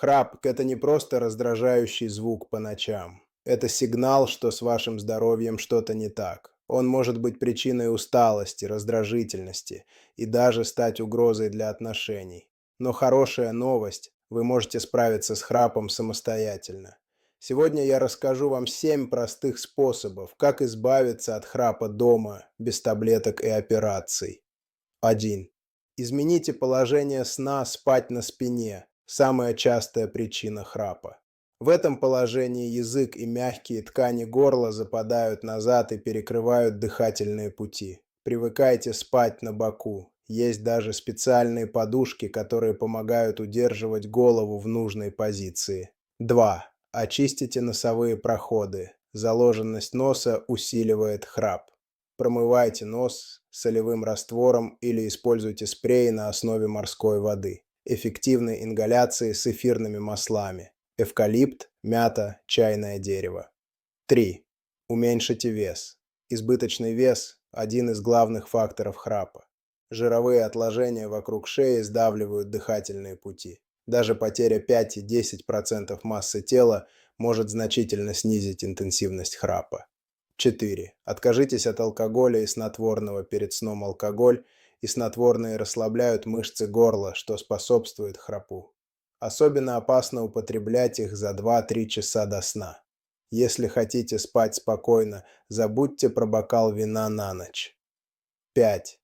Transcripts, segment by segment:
Храп– это не просто раздражающий звук по ночам. Это сигнал, что с вашим здоровьем что-то не так. Он может быть причиной усталости, раздражительности и даже стать угрозой для отношений. Но хорошая новость– вы можете справиться с храпом самостоятельно. Сегодня я расскажу вам 7 простых способов, как избавиться от храпа дома, без таблеток и операций. 1. Измените положение сна спать на спине. Самая частая причина храпа. В этом положении язык и мягкие ткани горла западают назад и перекрывают дыхательные пути. Привыкайте спать на боку. Есть даже специальные подушки, которые помогают удерживать голову в нужной позиции. 2. Очистите носовые проходы. Заложенность носа усиливает храп. Промывайте нос солевым раствором или используйте спрей на основе морской воды. Эффективной ингаляции с эфирными маслами. Эвкалипт, мята, чайное дерево. 3. Уменьшите вес. Избыточный вес– один из главных факторов храпа. Жировые отложения вокруг шеи сдавливают дыхательные пути. Даже потеря 5-10% массы тела может значительно снизить интенсивность храпа. 4. Откажитесь от алкоголя и снотворного перед сном. Алкоголь и снотворные расслабляют мышцы горла, что способствует храпу. Особенно опасно употреблять их за 2-3 часа до сна. Если хотите спать спокойно, забудьте про бокал вина на ночь. 5.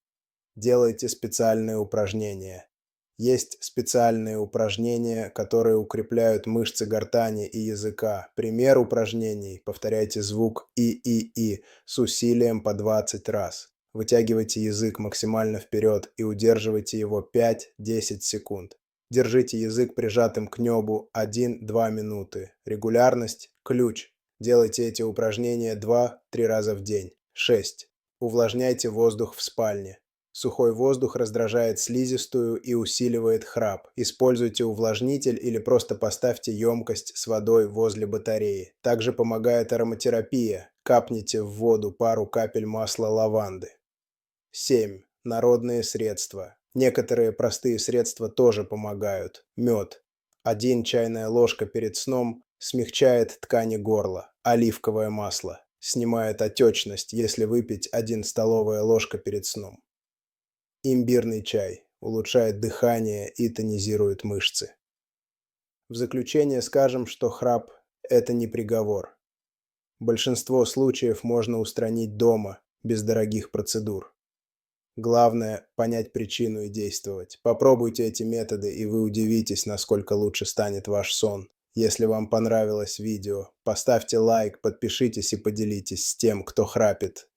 Делайте специальные упражнения. Есть специальные упражнения, которые укрепляют мышцы гортани и языка. Пример упражнений. Повторяйте звук «и» с усилием по 20 раз. Вытягивайте язык максимально вперед и удерживайте его 5-10 секунд. Держите язык прижатым к небу 1-2 минуты. Регулярность– ключ. Делайте эти упражнения 2-3 раза в день. 6. Увлажняйте воздух в спальне. Сухой воздух раздражает слизистую и усиливает храп. Используйте увлажнитель или просто поставьте емкость с водой возле батареи. Также помогает ароматерапия. Капните в воду пару капель масла лаванды. 7. Народные средства. Некоторые простые средства тоже помогают. Мед. 1 чайная ложка перед сном смягчает ткани горла. Оливковое масло. Снимает отечность, если выпить 1 столовая ложка перед сном. Имбирный чай. Улучшает дыхание и тонизирует мышцы. В заключение скажем, что храп – это не приговор. Большинство случаев можно устранить дома, без дорогих процедур. Главное – понять причину и действовать. Попробуйте эти методы, и вы удивитесь, насколько лучше станет ваш сон. Если вам понравилось видео, поставьте лайк, подпишитесь и поделитесь с тем, кто храпит.